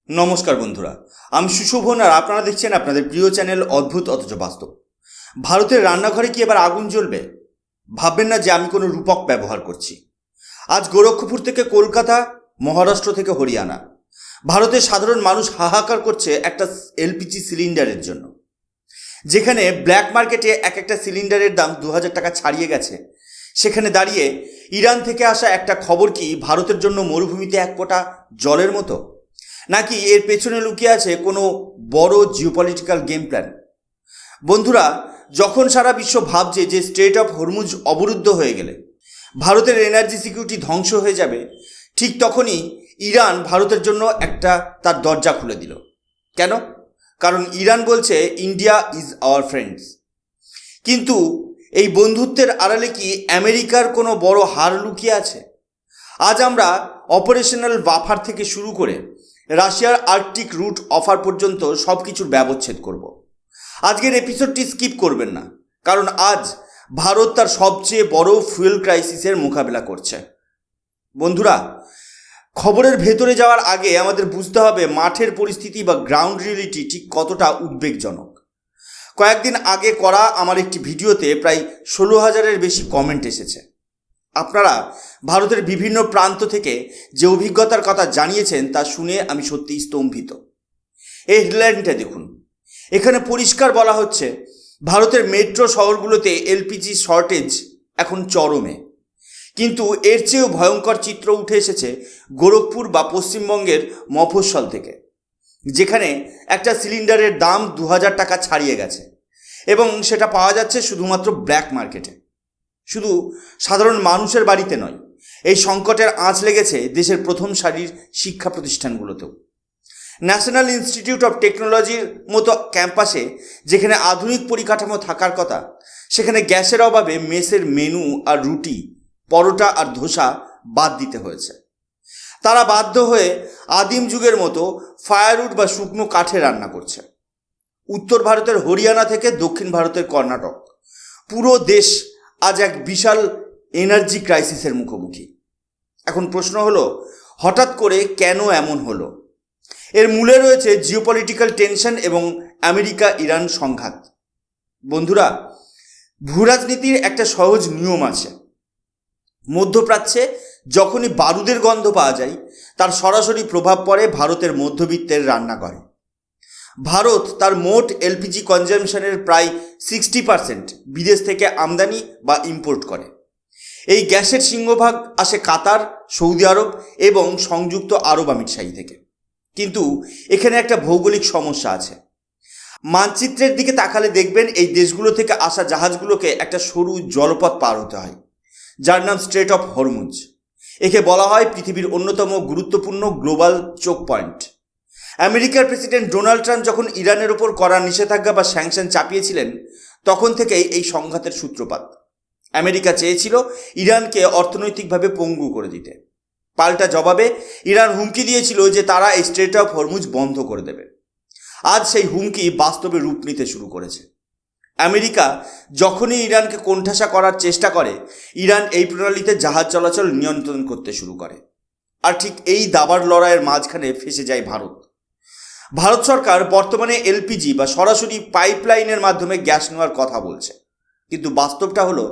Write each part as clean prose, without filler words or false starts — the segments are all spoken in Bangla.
নমস্কার বন্ধুরা, আমি সুশোভন আর আপনারা দেখছেন আপনাদের প্রিয় চ্যানেল অদ্ভুত অথচ বাস্তব। ভারতের রান্নাঘরে কি এবার আগুন জ্বলবে? ভাববেন না যে আমি কোনো রূপক ব্যবহার করছি। আজ গোরক্ষপুর থেকে কলকাতা, মহারাষ্ট্র থেকে হরিয়ানা, ভারতের সাধারণ মানুষ হাহাকার করছে একটা এলপিজি সিলিন্ডারের জন্য। যেখানে ব্ল্যাক মার্কেটে একটা সিলিন্ডারের দাম 2000 টাকা ছাড়িয়ে গেছে, সেখানে দাঁড়িয়ে ইরান থেকে আসা একটা খবর কি ভারতের জন্য মরুভূমিতে এক ফোঁটা জলের মতো, নাকি এর পেছনে লুকিয়ে আছে কোনো বড় জিওপলিটিক্যাল গেম প্ল্যান? বন্ধুরা, যখন সারা বিশ্ব ভাবছে যে স্ট্রেট অফ হরমুজ অবরুদ্ধ হয়ে গেলে ভারতের এনার্জি সিকিউরিটি ধ্বংস হয়ে যাবে, ঠিক তখনই ইরান ভারতের জন্য তার দরজা খুলে দিল। কেন? কারণ ইরান বলছে ইন্ডিয়া ইজ আওয়ার ফ্রেন্ডস। কিন্তু এই বন্ধুত্বের আড়ালে কি আমেরিকার কোনো বড় হার লুকিয়ে আছে? আজ আমরা অপারেশনাল বাফার থেকে শুরু করে রাশিয়ার আর্কটিক রুট অফার পর্যন্ত সব কিছুর ব্যবচ্ছেদ করব। আজকের এপিসোডটি স্কিপ করবেন না, কারণ আজ ভারত তার সবচেয়ে বড় ফুয়েল ক্রাইসিসের মোকাবেলা করছে। বন্ধুরা, খবরের ভেতরে যাওয়ার আগে আমাদের বুঝতে হবে মাঠের পরিস্থিতি বা গ্রাউন্ড রিয়েলিটি ঠিক কতটা উদ্বেগজনক। কয়েকদিন আগে করা আমার একটি ভিডিওতে প্রায় 16,000-এর বেশি কমেন্ট এসেছে। আপনারা ভারতের বিভিন্ন প্রান্ত থেকে যে অভিজ্ঞতার কথা জানিয়েছেন তা শুনে আমি সত্যিই স্তম্ভিত। এই হেডলাইনটা দেখুন। এখানে পরিষ্কার বলা হচ্ছে ভারতের মেট্রো শহরগুলোতে এলপিজি শর্টেজ এখন চরমে। কিন্তু এর চেয়েও ভয়ঙ্কর চিত্র উঠে এসেছে গোরখপুর বা পশ্চিমবঙ্গের মফস্বল থেকে, যেখানে একটা সিলিন্ডারের দাম 2000 টাকা ছাড়িয়ে গেছে এবং সেটা পাওয়া যাচ্ছে শুধুমাত্র ব্ল্যাক মার্কেটে। শুধু সাধারণ মানুষের বাড়িতে নয়, এই সংকটের আঁচ লেগেছে দেশের প্রথম সারির শিক্ষা প্রতিষ্ঠানগুলোতেও। ন্যাশনাল ইনস্টিটিউট অফ টেকনোলজির মতো ক্যাম্পাসে, যেখানে আধুনিক পরিকাঠামো থাকার কথা, সেখানে গ্যাসের অভাবে মেসের মেনু আর রুটি, পরোটা আর ধোসা বাদ দিতে হয়েছে। তারা বাধ্য হয়ে আদিম যুগের মতো ফায়ারউড বা শুকনো কাঠে রান্না করছে। উত্তর ভারতের হরিয়ানা থেকে দক্ষিণ ভারতের কর্ণাটক, পুরো দেশ আজ এক বিশাল এনার্জি ক্রাইসিসের মুখোমুখি। এখন প্রশ্ন হলো, হঠাৎ করে কেন এমন হলো? এর মূলে রয়েছে জিওপলিটিক্যাল টেনশন এবং আমেরিকা ইরান সংঘাত। বন্ধুরা, ভূরাজনীতির একটা সহজ নিয়ম আছে। মধ্যপ্রাচ্যে যখনই বারুদের গন্ধ পাওয়া যায়, তার সরাসরি প্রভাব পড়ে ভারতের মধ্যবিত্তের রান্নাঘরে। ভারত তার মোট এলপিজি কনজামশনের প্রায় 60% বিদেশ থেকে আমদানি বা ইম্পোর্ট করে। এই গ্যাসের সিংহভাগ আসে কাতার, সৌদি আরব এবং সংযুক্ত আরব আমিরশাহী থেকে। কিন্তু এখানে একটা ভৌগোলিক সমস্যা আছে। মানচিত্রের দিকে তাকালে দেখবেন এই দেশগুলো থেকে আসা জাহাজগুলোকে একটা সরু জলপথ পার হতে হয়, যার নাম স্ট্রেট অফ হরমুজ। একে বলা হয় পৃথিবীর অন্যতম গুরুত্বপূর্ণ গ্লোবাল চোক পয়েন্ট। আমেরিকার প্রেসিডেন্ট ডোনাল্ড ট্রাম্প যখন ইরানের ওপর কড়া নিষেধাজ্ঞা বা স্যাংশন চাপিয়েছিলেন, তখন থেকেই এই সংঘাতের সূত্রপাত। আমেরিকা চেয়েছিল ইরানকে অর্থনৈতিকভাবে পঙ্গু করে দিতে। পাল্টা জবাবে ইরান হুমকি দিয়েছিল যে তারা এই স্ট্রেট অফ হরমুজ বন্ধ করে দেবে। আজ সেই হুমকি বাস্তবে রূপ নিতে শুরু করেছে। আমেরিকা যখনই ইরানকে কোণঠাসা করার চেষ্টা করে, ইরান এই প্রণালীতে জাহাজ চলাচল নিয়ন্ত্রণ করতে শুরু করে। আর ঠিক এই দাবার লড়াইয়ের মাঝখানে ফেসে যায় ভারত। ভারত সরকার বর্তমানে এলপিজি বা সরাসরি পাইপলাইনের মাধ্যমে গ্যাস নেওয়ার কথা বলছে, কিন্তু বাস্তবটা হলো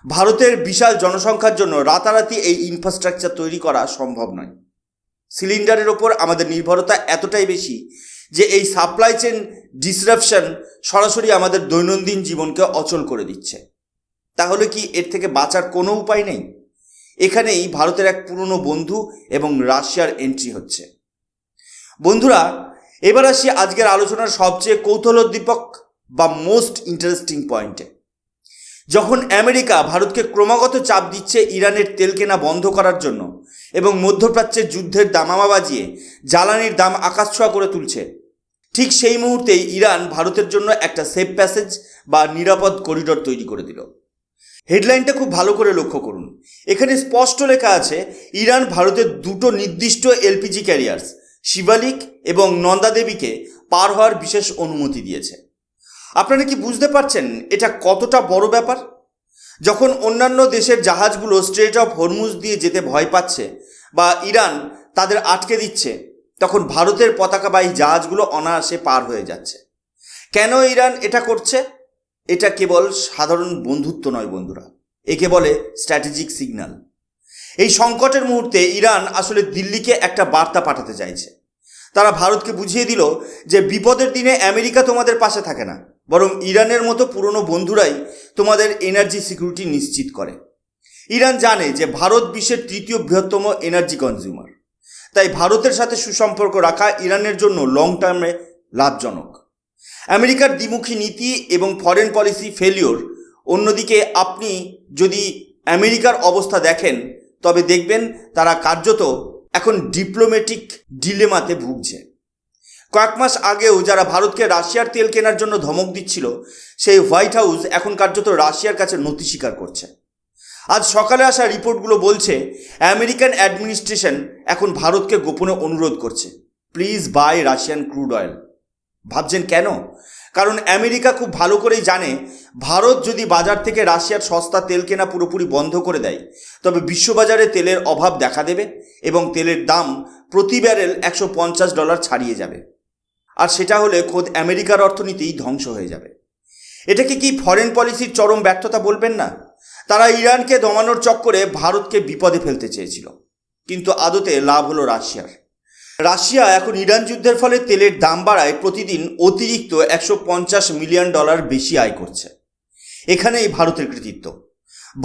ভারতের বিশাল জনসংখ্যার জন্য রাতারাতি এই ইনফ্রাস্ট্রাকচার তৈরি করা সম্ভব নয়। সিলিন্ডারের ওপর আমাদের নির্ভরতা এতটাই বেশি যে এই সাপ্লাই চেন ডিসরাপশন সরাসরি আমাদের দৈনন্দিন জীবনকে অচল করে দিচ্ছে। তাহলে কি এর থেকে বাঁচার কোনো উপায় নেই? এখানেই ভারতের এক পুরনো বন্ধু এবং রাশিয়ার এন্ট্রি হচ্ছে। বন্ধুরা, এবার আসি আজকের আলোচনার সবচেয়ে কৌতূহলোদ্দীপক বা মোস্ট ইন্টারেস্টিং পয়েন্টে। যখন আমেরিকা ভারতকে ক্রমাগত চাপ দিচ্ছে ইরানের তেল কেনা বন্ধ করার জন্য এবং মধ্যপ্রাচ্যের যুদ্ধের দামামা বাজিয়ে জ্বালানির দাম আকাশছোঁয়া করে তুলছে, ঠিক সেই মুহূর্তেই ইরান ভারতের জন্য একটা সেফ প্যাসেজ বা নিরাপদ করিডোর তৈরি করে দিল। হেডলাইনটা খুব ভালো করে লক্ষ্য করুন। এখানে স্পষ্ট লেখা আছে ইরান ভারতের দুটো নির্দিষ্ট এলপিজি ক্যারিয়ার্স শিবালিক এবং নন্দা দেবীকে পার হওয়ার বিশেষ অনুমতি দিয়েছে। আপনারা কি বুঝতে পারছেন এটা কতটা বড় ব্যাপার? যখন অন্যান্য দেশের জাহাজগুলো স্ট্রেট অফ হরমুজ দিয়ে যেতে ভয় পাচ্ছে বা ইরান তাদের আটকে দিচ্ছে, তখন ভারতের পতাকাবাহী জাহাজগুলো অনায়াসে পার হয়ে যাচ্ছে। কেন ইরান এটা করছে? এটা কেবল সাধারণ বন্ধুত্ব নয় বন্ধুরা, একে বলে স্ট্র্যাটেজিক সিগন্যাল। এই সংকটের মুহূর্তে ইরান আসলে দিল্লিকে একটা বার্তা পাঠাতে চাইছে। তারা ভারতকে বুঝিয়ে দিল যে বিপদের দিনে আমেরিকা তোমাদের পাশে থাকে না, বরং ইরানের মতো পুরনো বন্ধুরাই তোমাদের এনার্জি সিকিউরিটি নিশ্চিত করে। ইরান জানে যে ভারত বিশ্বের তৃতীয় বৃহত্তম এনার্জি কনজিউমার, তাই ভারতের সাথে সুসম্পর্ক রাখা ইরানের জন্য লং টার্মে লাভজনক। আমেরিকার দ্বিমুখী নীতি এবং ফরেন পলিসি ফেলিওর, অন্যদিকে আপনি যদি আমেরিকার অবস্থা দেখেন তবে দেখবেন তারা কার্যত এখন ডিপ্লোম্যাটিক ডিলেমাতে ভুগছে। কয়েক মাস আগেও যারা ভারতকে রাশিয়ার তেল কেনার জন্য ধমক দিচ্ছিল, সেই হোয়াইট হাউস এখন কার্যত রাশিয়ার কাছে নথি স্বীকার করছে। আজ সকালে আসা রিপোর্টগুলো বলছে আমেরিকান অ্যাডমিনিস্ট্রেশন এখন ভারতকে গোপনে অনুরোধ করছে, please buy Russian crude oil. ভাবছেন কেন? কারণ আমেরিকা খুব ভালো করেই জানে ভারত যদি বাজার থেকে রাশিয়ার সস্তা তেল কেনা পুরোপুরি বন্ধ করে দেয় তবে বিশ্ববাজারে তেলের অভাব দেখা দেবে এবং তেলের দাম প্রতি ব্যারেল $150 ছাড়িয়ে যাবে। আর সেটা হলে খোদ আমেরিকার অর্থনীতিই ধ্বংস হয়ে যাবে। এটাকে কি ফরেন পলিসির চরম ব্যর্থতা বলবেন না? তারা ইরানকে দমানোর চক্করে ভারতকে বিপদে ফেলতে চেয়েছিল, কিন্তু আদতে লাভ হলো রাশিয়ার। রাশিয়া এখন ইরান যুদ্ধের ফলে তেলের দাম বাড়ায় প্রতিদিন অতিরিক্ত $150 মিলিয়ন বেশি আয় করছে। এখানেই ভারতের কৃতিত্ব।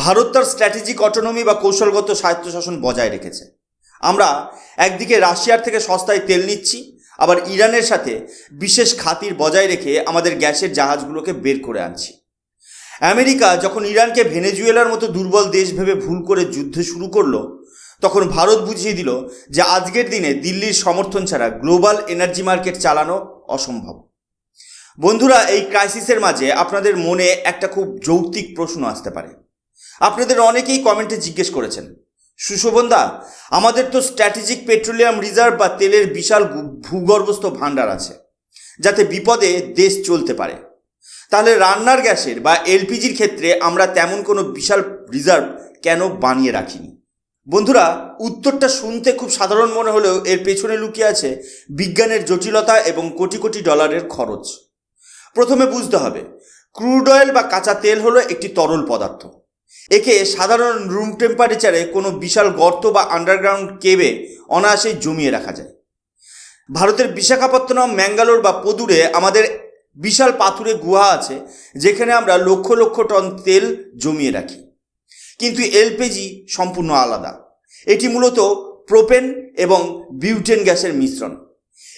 ভারত তার স্ট্র্যাটেজিক অটোনমি বা কৌশলগত স্বায়ত্তশাসন বজায় রেখেছে। আমরা একদিকে রাশিয়ার থেকে সস্তায় তেল নিচ্ছি, আবার ইরানের সাথে বিশেষ খাতির বজায় রেখে আমাদের গ্যাসের জাহাজগুলোকে বের করে আনছি। আমেরিকা যখন ইরানকে ভেনেজুয়েলার মতো দুর্বল দেশ ভেবে ভুল করে যুদ্ধ শুরু করলো, তখন ভারত বুঝিয়ে দিল যে আজকের দিনে দিল্লির সমর্থন ছাড়া গ্লোবাল এনার্জি মার্কেট চালানো অসম্ভব। বন্ধুরা, এই ক্রাইসিসের মাঝে আপনাদের মনে একটা খুব যৌক্তিক প্রশ্ন আসতে পারে। আপনাদের অনেকেই কমেন্টে জিজ্ঞেস করেছেন, সুশোভনদা, আমাদের তো স্ট্র্যাটেজিক পেট্রোলিয়াম রিজার্ভ বা তেলের বিশাল ভূগর্ভস্থ ভাণ্ডার আছে, যাতে বিপদে দেশ চলতে পারে। তাহলে রান্নার গ্যাসের বা এলপিজির ক্ষেত্রে আমরা তেমন কোনো বিশাল রিজার্ভ কেন বানিয়ে রাখিনি? বন্ধুরা, উত্তরটা শুনতে খুব সাধারণ মনে হলেও এর পেছনে লুকিয়ে আছে বিজ্ঞানের জটিলতা এবং কোটি কোটি ডলারের খরচ। প্রথমে বুঝতে হবে, ক্রুড অয়েল বা কাঁচা তেল হলো একটি তরল পদার্থ। একে সাধারণ রুম টেম্পারেচারে কোনো বিশাল গর্ত বা আন্ডারগ্রাউন্ড কেবে অনায়াসেই জমিয়ে রাখা যায়। ভারতের বিশাখাপত্তনম, ম্যাঙ্গালোর বা পদুরে আমাদের বিশাল পাথুরে গুহা আছে, যেখানে আমরা লক্ষ লক্ষ টন তেল জমিয়ে রাখি। কিন্তু এলপিজি সম্পূর্ণ আলাদা। এটি মূলত প্রোপেন এবং বিউটেন গ্যাসের মিশ্রণ।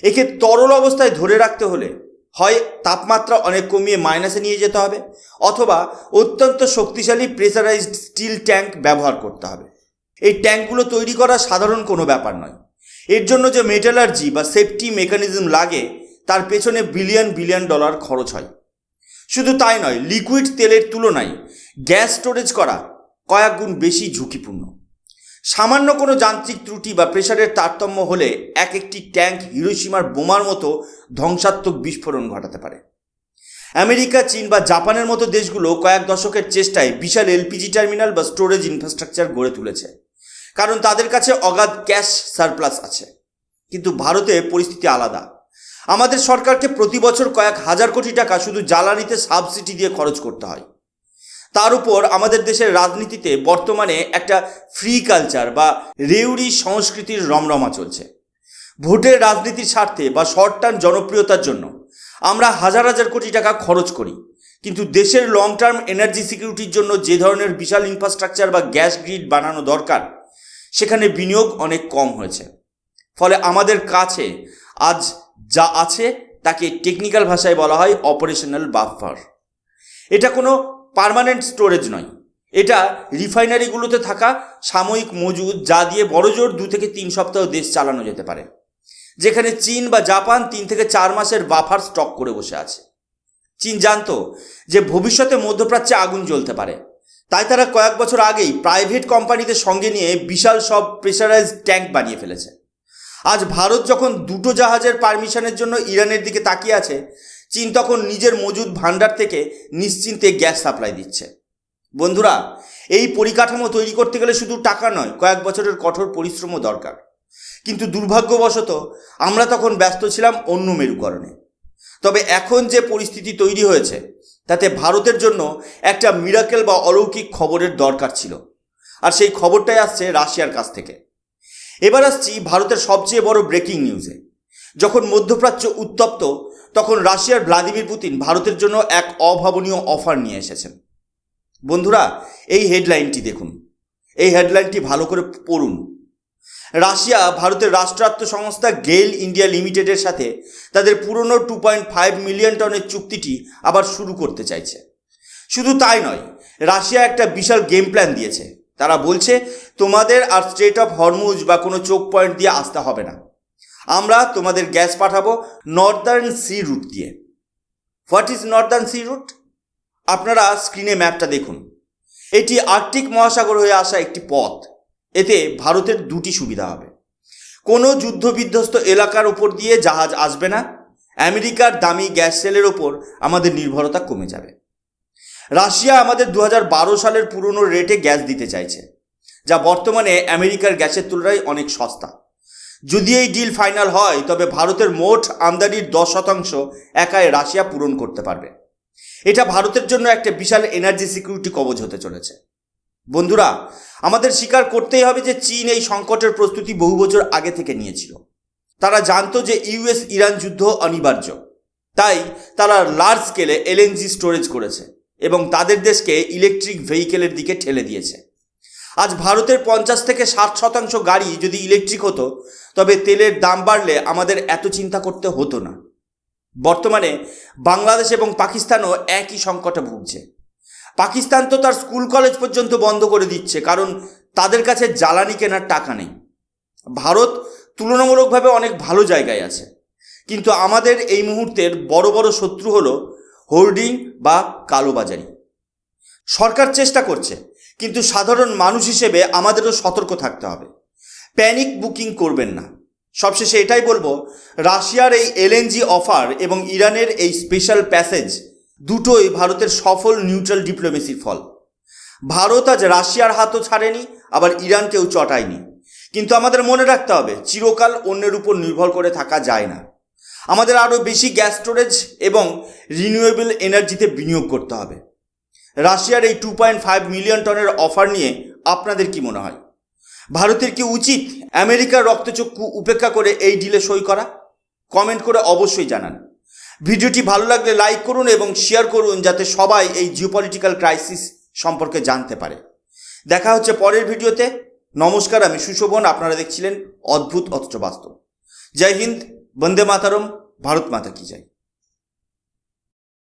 একে তরল অবস্থায় ধরে রাখতে হলে হয় তাপমাত্রা অনেক কমিয়ে মাইনাসে নিয়ে যেতে হবে, অথবা অত্যন্ত শক্তিশালী প্রেসারাইজড স্টিল ট্যাঙ্ক ব্যবহার করতে হবে। এই ট্যাঙ্কগুলো তৈরি করা সাধারণ কোনো ব্যাপার নয়। এর জন্য যে মেটালার্জি বা সেফটি মেকানিজম লাগে তার পেছনে বিলিয়ন বিলিয়ন ডলার খরচ হয়। শুধু তাই নয়, লিকুইড তেলের তুলনায় গ্যাস স্টোরেজ করা কয়েক গুণ বেশি ঝুঁকিপূর্ণ। সামান্য কোনো যান্ত্রিক ত্রুটি বা প্রেসারের তারতম্য হলে একটি ট্যাঙ্ক হিরোশিমার বোমার মতো ধ্বংসাত্মক বিস্ফোরণ ঘটাতে পারে। আমেরিকা, চীন বা জাপানের মতো দেশগুলো কয়েক দশকের চেষ্টায় বিশাল এলপিজি টার্মিনাল বা স্টোরেজ ইনফ্রাস্ট্রাকচার গড়ে তুলেছে, কারণ তাদের কাছে অগাধ ক্যাশ সারপ্লাস আছে। কিন্তু ভারতে পরিস্থিতি আলাদা। আমাদের সরকারকে প্রতি বছর কয়েক হাজার কোটি টাকা শুধু জ্বালানিতে সাবসিডি দিয়ে খরচ করতে হয়। তার উপর আমাদের দেশের রাজনীতিতে বর্তমানে একটা ফ্রি কালচার বা রেউড়ি সংস্কৃতির রমরমা চলছে। ভোটের রাজনীতির স্বার্থে বা শর্ট টার্ম জনপ্রিয়তার জন্য আমরা হাজার হাজার কোটি টাকা খরচ করি, কিন্তু দেশের লং টার্ম এনার্জি সিকিউরিটির জন্য যে ধরনের বিশাল ইনফ্রাস্ট্রাকচার বা গ্যাস গ্রিড বানানো দরকার, সেখানে বিনিয়োগ অনেক কম হয়েছে। ফলে আমাদের কাছে আজ যা আছে তাকে টেকনিক্যাল ভাষায় বলা হয় অপারেশনাল বাফার। এটা কোনো পার্মানেন্ট স্টোরেজ নয়, এটা রিফাইনারিগুলোতে থাকা সাময়িক মজুদ, যা দিয়ে বড়জোর 2 থেকে 3 সপ্তাহ দেশ চালানো যেতে পারে, যেখানে চীন বা জাপান 3 থেকে 4 মাসের বাফার স্টক করে বসে আছে। চীন জানতো যে ভবিষ্যতে মধ্যপ্রাচ্যে আগুন জ্বলতে পারে, তাই তারা কয়েক বছর আগেই প্রাইভেট কোম্পানিদের সঙ্গে নিয়ে বিশাল সব প্রেসারাইজড ট্যাঙ্ক বানিয়ে ফেলেছে। আজ ভারত যখন 2টো জাহাজের পারমিশনের জন্য ইরানের দিকে তাকিয়ে আছে, চীন তখন নিজের মজুদ ভাণ্ডার থেকে নিশ্চিন্তে গ্যাস সাপ্লাই দিচ্ছে। বন্ধুরা, এই পরিকাঠামো তৈরি করতে গেলে শুধু টাকা নয়, কয়েক বছরের কঠোর পরিশ্রমও দরকার। কিন্তু দুর্ভাগ্যবশত আমরা তখন ব্যস্ত ছিলাম অন্য মেরুকরণে। তবে এখন যে পরিস্থিতি তৈরি হয়েছে তাতে ভারতের জন্য একটা মিরাকেল বা অলৌকিক খবরের দরকার ছিল, আর সেই খবরটাই আসছে রাশিয়ার কাছ থেকে। এবার আসছি ভারতের সবচেয়ে বড় ব্রেকিং নিউজে। যখন মধ্যপ্রাচ্য উত্তপ্ত, তখন রাশিয়ার ভ্লাদিমির পুতিন ভারতের জন্য এক অভাবনীয় অফার নিয়ে এসেছেন। বন্ধুরা, এই হেডলাইনটি দেখুন, এই হেডলাইনটি ভালো করে পড়ুন। রাশিয়া ভারতের রাষ্ট্রায়ত্ত সংস্থা গেইল ইন্ডিয়া লিমিটেডের সাথে তাদের পুরনো 2.5 মিলিয়ন টনের চুক্তিটি আবার শুরু করতে চাইছে। শুধু তাই নয়, রাশিয়া একটা বিশাল গেম প্ল্যান দিয়েছে। তারা বলছে, তোমাদের আর স্ট্রেট অফ হরমুজ বা কোনো চোখ পয়েন্ট দিয়ে আসতে হবে না, আমরা তোমাদের গ্যাস পাঠাবো নর্দার্ন সি রুট দিয়ে। What is northern sea route? আপনারা স্ক্রিনে ম্যাপটা দেখুন। এটি আর্কটিক মহাসাগর হয়ে আসা একটি পথ। এতে ভারতের দুটি সুবিধা হবে। কোনো যুদ্ধবিধ্বস্ত এলাকার উপর দিয়ে জাহাজ আসবে না, আমেরিকার দামি গ্যাস সেলের ওপর আমাদের নির্ভরতা কমে যাবে। রাশিয়া আমাদের 2012 সালের পুরনো রেটে গ্যাস দিতে চাইছে, যা বর্তমানে আমেরিকার গ্যাসের তুলনায় অনেক সস্তা। যদি এই ডিল ফাইনাল হয়, তবে ভারতের মোট আমদানির 10% একাই রাশিয়া পূরণ করতে পারবে। এটা ভারতের জন্য একটা বিশাল এনার্জি সিকিউরিটি কবচ হতে চলেছে। বন্ধুরা, আমাদের স্বীকার করতেই হবে যে চীন এই সংকটের প্রস্তুতি বহু বছর আগে থেকে নিয়েছিল। তারা জানতো যে ইউএস ইরান যুদ্ধ অনিবার্য, তাই তারা লার্জ স্কেলে এলএনজি স্টোরেজ করেছে এবং তাদের দেশকে ইলেকট্রিক ভেহিকেলের দিকে ঠেলে দিয়েছে। আজ ভারতের 50 থেকে 60% গাড়ি যদি ইলেকট্রিক হতো, তবে তেলের দাম বাড়লে আমাদের এত চিন্তা করতে হতো না। বর্তমানে বাংলাদেশ এবং পাকিস্তানও একই সংকটে ভুগছে। পাকিস্তান তো তার স্কুল কলেজ পর্যন্ত বন্ধ করে দিচ্ছে, কারণ তাদের কাছে জ্বালানি কেনার টাকা নেই। ভারত তুলনামূলকভাবে অনেক ভালো জায়গায় আছে, কিন্তু আমাদের এই মুহূর্তের বড় বড় শত্রু হলো হোর্ডিং বা কালোবাজারি। সরকার চেষ্টা করছে, কিন্তু সাধারণ মানুষ হিসেবে আমাদেরও সতর্ক থাকতে হবে। প্যানিক বুকিং করবেন না। সবশেষে এটাই বলবো, রাশিয়ার এই এলএনজি অফার এবং ইরানের এই স্পেশাল প্যাসেজ দুটোই ভারতের সফল নিউট্রাল ডিপ্লোমেসির ফল। ভারত আজ রাশিয়ার হাতও ছাড়েনি, আবার ইরানকেও চটায়নি। কিন্তু আমাদের মনে রাখতে হবে, চিরকাল অন্যের উপর নির্ভর করে থাকা যায় না। আমাদের আরও বেশি গ্যাস স্টোরেজ এবং রিনিউয়েবল এনার্জিতে বিনিয়োগ করতে হবে। রাশিয়ার এই 2.5 মিলিয়ন টনের অফার নিয়ে আপনাদের কি মনে হয়? ভারতের কি উচিত আমেরিকার রক্তচক্ষু উপেক্ষা করে এই ডিলে সই করা? কমেন্ট করে অবশ্যই জানান। ভিডিওটি ভালো লাগলে লাইক করুন এবং শেয়ার করুন, যাতে সবাই এই জিওপলিটিক্যাল ক্রাইসিস সম্পর্কে জানতে পারে। দেখা হচ্ছে পরের ভিডিওতে। নমস্কার, আমি সুশোভন। আপনারা দেখছিলেন অদ্ভুত অথচ বাস্তব। জয় হিন্দ, বন্দে মাতরম, ভারত মাতা কি জয়।